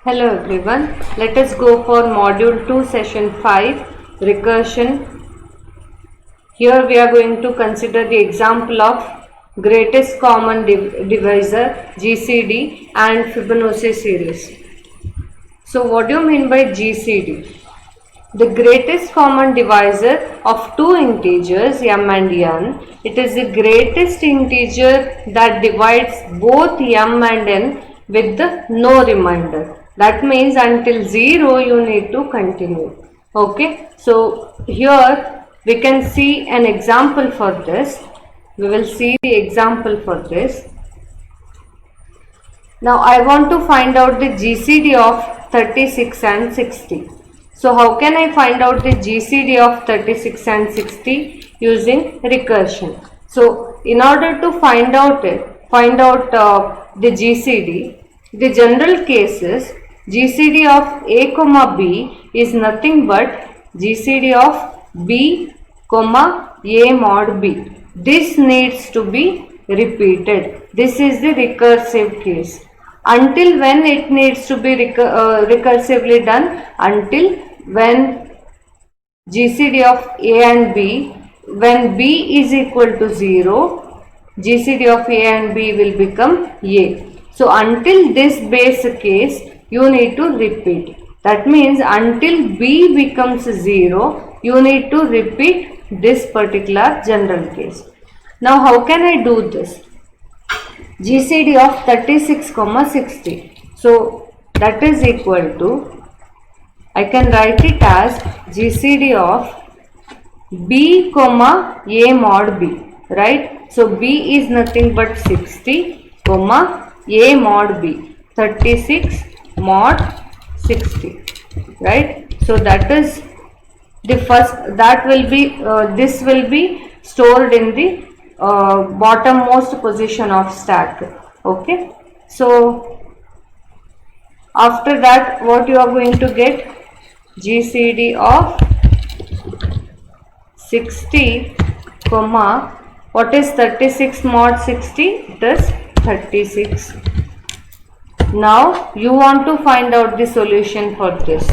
Hello everyone, let us go for module 2 session 5 recursion. Here we are going to consider the example of greatest common divisor GCD and Fibonacci series. So what do you mean by GCD? The greatest common divisor of two integers m and n. It is the greatest integer that divides both m and n with the no remainder. That means until 0 you need to continue. Okay. So here we can see an example for this. We will see the example for this. Now I want to find out the GCD of 36 and 60. So how can I find out the GCD of 36 and 60? Using recursion. So in order to find out the GCD, the general case is GCD of A comma B is nothing but GCD of B comma A mod B. This needs to be repeated. This is the recursive case. Until when it needs to be recursively done? Until when GCD of A and B, when B is equal to 0, GCD of A and B will become A. So until this base case you need to repeat. That means until B becomes 0 you need to repeat this particular general case. Now how can I do this? GCD of 36 comma 60. So that is equal to, I can write it as GCD of B comma A mod B, right? So B is nothing but 60 comma A mod B, 36 mod 60, right? So that is the first, that will be this will be stored in the bottommost position of stack. Okay, so after that what you are going to get? GCD of 60 comma, what is 36 mod 60? It is 36. Now you want to find out the solution for this,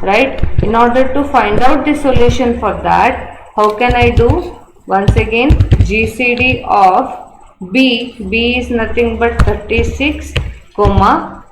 right? In order to find out the solution for that, how can I do? Once again, GCD of B is nothing but 36 comma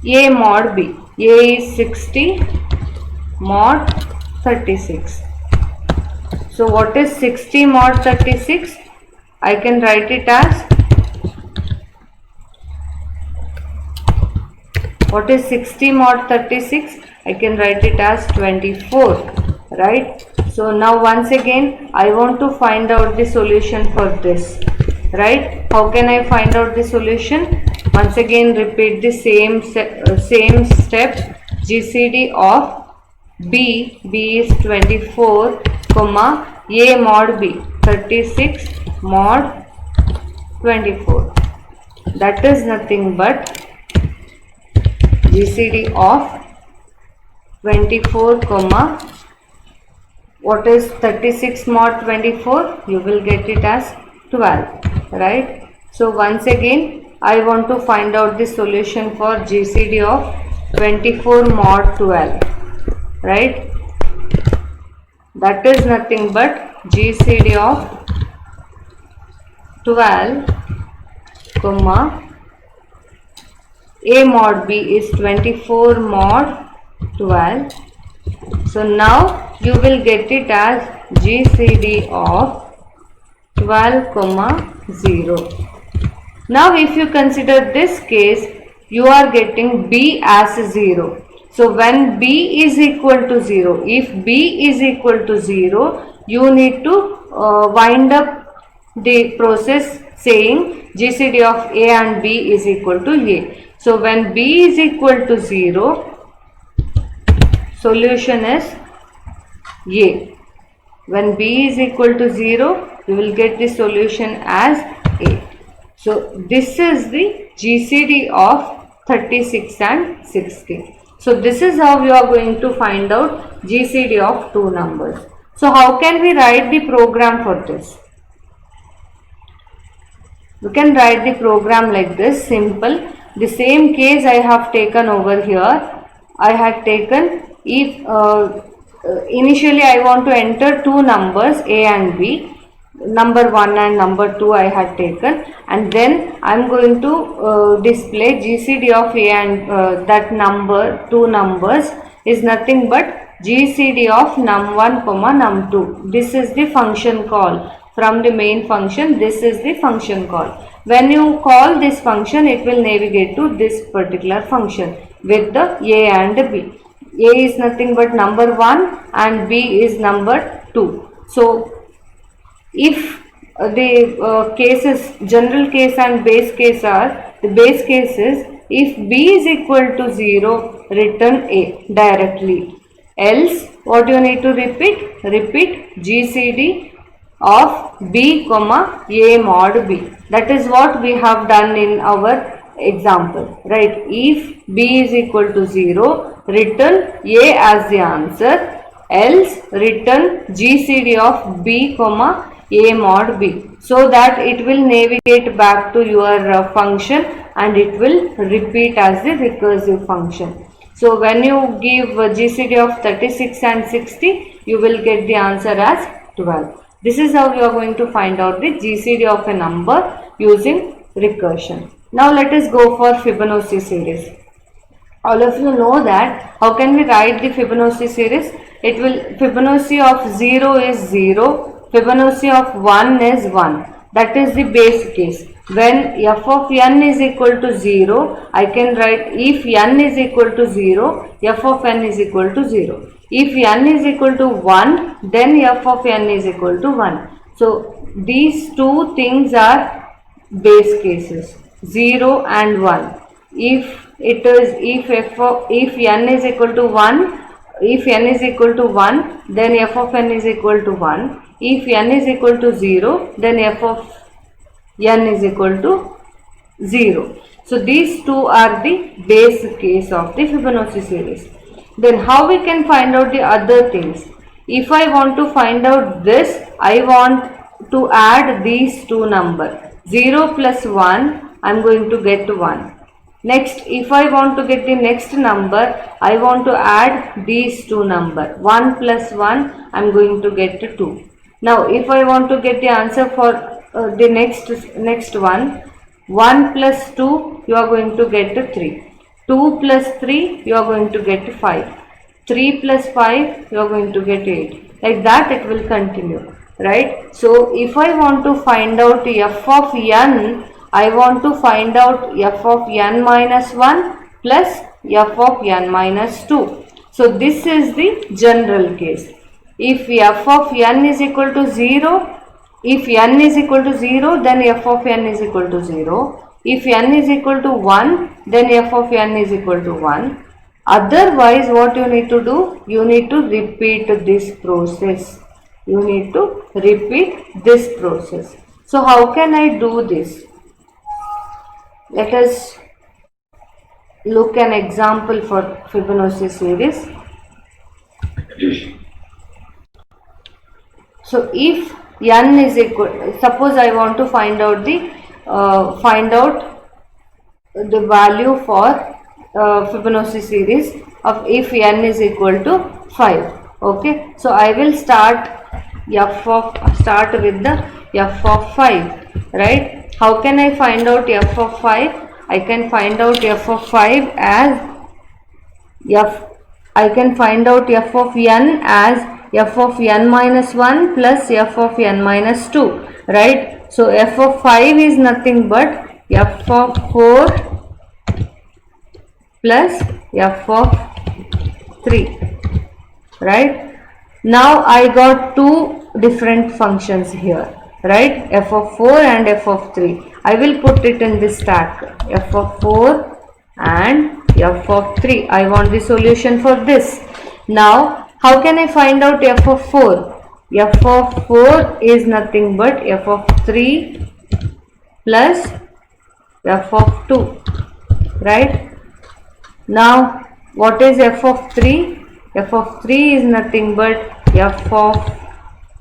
A mod B. A is 60 mod 36. So what is 60 mod 36? I can write it as, what is 60 mod 36? I can write it as 24, right? So now once again I want to find out the solution for this, right? How can I find out the solution? Once again repeat the same step. GCD of B is 24 comma A mod B, 36 mod 24. That is nothing but GCD of 24 comma, what is 36 mod 24? You will get it as 12, right? So once again I want to find out the solution for GCD of 24 mod 12, right? That is nothing but GCD of 12 comma A mod B is 24 mod 12. So now you will get it as GCD of 12 comma 0. Now if you consider this case, you are getting B as 0. So when B is equal to 0, if B is equal to 0, you need to wind up the process saying GCD of A and B is equal to A. So when B is equal to 0, solution is A. When B is equal to 0, you will get the solution as A. So this is the GCD of 36 and 60. So this is how you are going to find out GCD of two numbers. So how can we write the program for this? We can write the program like this, simple. The same case I have taken over here. I had taken if initially I want to enter two numbers A and B. Number 1 and number 2 I had taken, and then I am going to display GCD of A and that number, two numbers is nothing but GCD of num1 comma num2. This is the function call from the main function. This is the function call. When you call this function, it will navigate to this particular function with the A and B. A is nothing but number 1 and B is number 2. So if the cases, general case and base case are, the base case is if B is equal to 0, return A directly. Else what you need to repeat? Repeat GCD of B comma A mod B. That is what we have done in our example, right? If B is equal to 0, return A as the answer. Else return GCD of B comma A mod B, so that it will navigate back to your function and it will repeat as the recursive function. So when you give GCD of 36 and 60, you will get the answer as 12. This is how you are going to find out the GCD of a number using recursion. Now let us go for Fibonacci series. All of you know that how can we write the Fibonacci series? It will, Fibonacci of 0 is 0. Fibonacci of 1 is 1. That is the base case. When f of n is equal to 0, I can write if n is equal to 0, f of n is equal to 0. If n is equal to 1, then f of n is equal to 1. So these two things are base cases, 0 and 1. If it is, if n is equal to 1, if n is equal to 1, then f of n is equal to 1. If n is equal to 0, then f of n is equal to 0. So these two are the base case of the Fibonacci series. Then how we can find out the other things? If I want to find out this, I want to add these two numbers. 0 plus 1, I am going to get 1. Next, if I want to get the next number, I want to add these two numbers. 1 plus 1, I am going to get 2. Now, if I want to get the answer for the next one, 1 plus 2, you are going to get 3. 2 plus 3, you are going to get 5. 3 plus 5, you are going to get 8. Like that it will continue, right? So, if I want to find out f of n, I want to find out f of n minus 1 plus f of n minus 2. So, this is the general case. If f of n is equal to 0, if n is equal to 0, then f of n is equal to 0. If n is equal to 1, then f of n is equal to 1. Otherwise, what you need to do? You need to repeat this process. You need to repeat this process. So, how can I do this? Let us look an example for Fibonacci series. So if n is equal, suppose I want to find out the value for Fibonacci series of if n is equal to 5. Okay, so I will start with the f of 5, right? How can I find out f of 5? I can find out f of 5 as I can find out f of n as f of n minus 1 plus f of n minus 2, right? So f of 5 is nothing but f of 4 plus f of 3, right? Now I got two different functions here, right? F of 4 and f of 3. I will put it in this stack, f of 4 and f of 3. I want the solution for this. Now how can I find out f of 4? F of 4 is nothing but f of 3 plus f of 2, right? Now what is f of 3? F of 3 is nothing but f of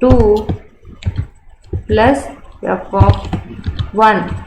2 plus f of 1.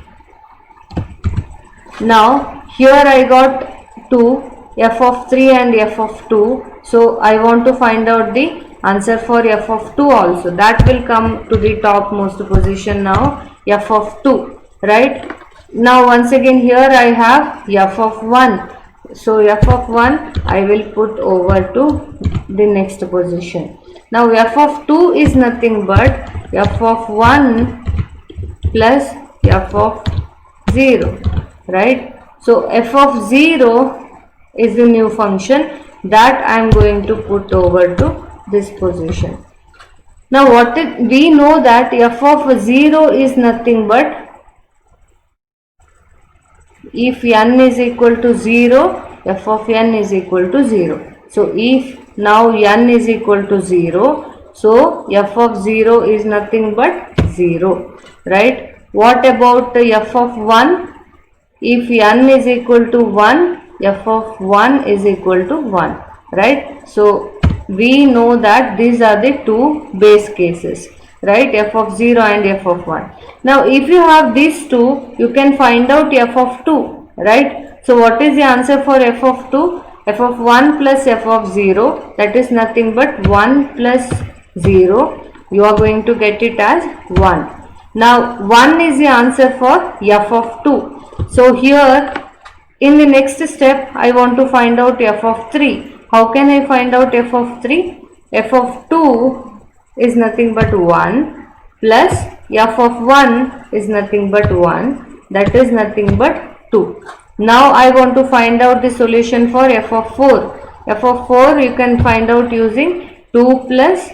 Now here I got 2, f of 3 and f of 2. So I want to find out the answer for f of 2 also. That will come to the topmost position now, f of 2, right? Now once again here I have f of 1. So f of 1 I will put over to the next position. Now f of 2 is nothing but f of 1 plus f of 0, right? So f of 0 is the new function that I am going to put over to this position. Now we know that f of 0 is nothing but if n is equal to 0, f of n is equal to 0. So if now n is equal to 0, so f of 0 is nothing but 0, right? What about f of 1? If n is equal to 1, f of 1 is equal to 1, right? So we know that these are the two base cases, right? F of 0 and f of 1. Now if you have these two, you can find out f of 2, right? So what is the answer for f of 2? F of 1 plus f of 0, that is nothing but 1 plus 0. You are going to get it as 1. Now 1 is the answer for f of 2. So here in the next step I want to find out f of 3. How can I find out f of 3? F of 2 is nothing but 1 plus f of 1 is nothing but 1, that is nothing but 2. Now I want to find out the solution for f of 4. F of 4 you can find out using 2 plus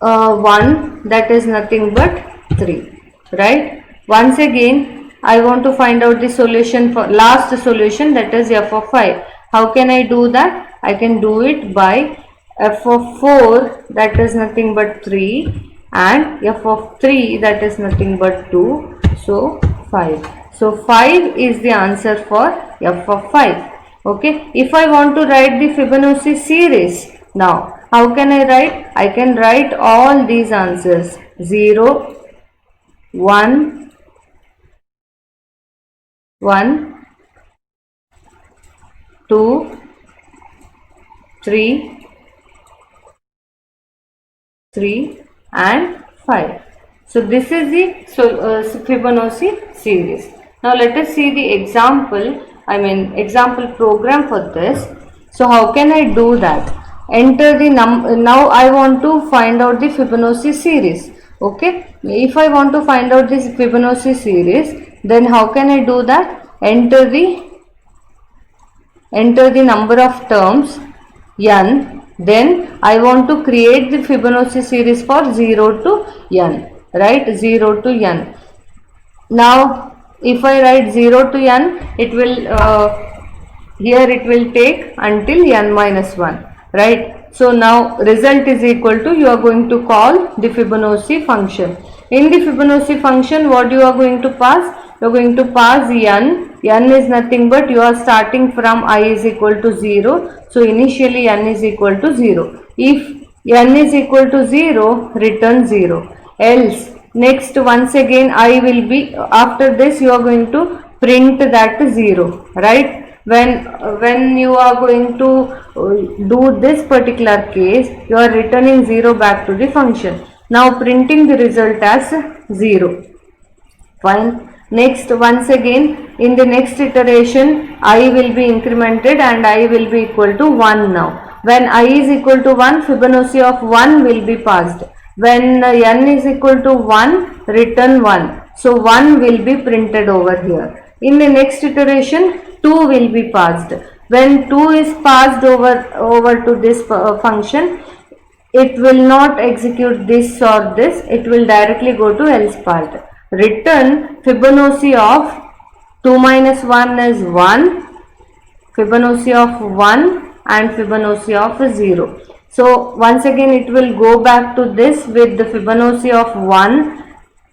1, that is nothing but 3, right? Once again I want to find out the solution for last solution, that is f of 5. How can I do that? I can do it by f of 4, that is nothing but 3, and f of 3, that is nothing but 2, so 5. So 5 is the answer for f of 5. Okay, if I want to write the Fibonacci series, now how can I write? I can write all these answers 0, 1, 1, 2, 3, 3 and 5. So this is the Fibonacci series. Now let us see the example program for this. So how can I do that? Enter the now I want to find out the Fibonacci series. Okay, if I want to find out this Fibonacci series, then how can I do that? Enter the number of terms n, then I want to create the Fibonacci series for 0 to n, right? 0 to n. Now if I write 0 to n, it will here it will take until n minus 1, right? So now result is equal to, you are going to call the Fibonacci function. In the Fibonacci function, what you are going to pass? You are going to pass n. N is nothing but you are starting from I is equal to 0. So initially n is equal to 0. If n is equal to 0, return 0. Else next once again I will be, after this you are going to print that 0, right? When you are going to do this particular case, you are returning 0 back to the function. Now printing the result as 0. Fine. Next once again in the next iteration I will be incremented and I will be equal to 1 now. When I is equal to 1, Fibonacci of 1 will be passed. When n is equal to 1, return 1. So 1 will be printed over here. In the next iteration 2 will be passed. When 2 is passed over to this function, it will not execute this or this, it will directly go to else part. Return Fibonacci of 2 minus 1 is 1, Fibonacci of 1 and Fibonacci of 0. So once again it will go back to this with the Fibonacci of 1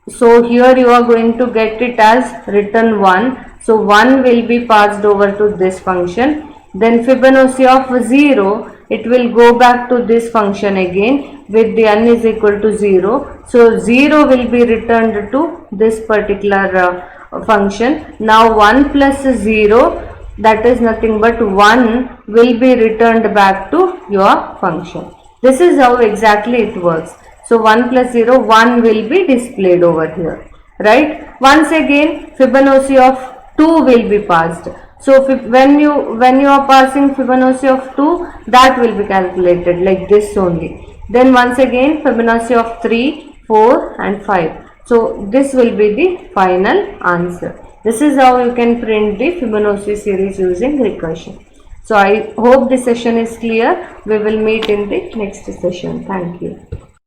So here you are going to get it as return 1. So 1 will be passed over to this function. Then Fibonacci of 0, it will go back to this function again with the n is equal to 0. So 0 will be returned to this particular function. Now 1 plus 0, that is nothing but 1 will be returned back to your function. This is how exactly it works. So 1 plus 0, 1 will be displayed over here, right? Once again, Fibonacci of 2 will be passed. So when you are passing Fibonacci of 2, that will be calculated like this only. Then once again Fibonacci of 3, 4 and 5. So this will be the final answer. This is how you can print the Fibonacci series using recursion. So I hope this session is clear. We will meet in the next session. Thank you.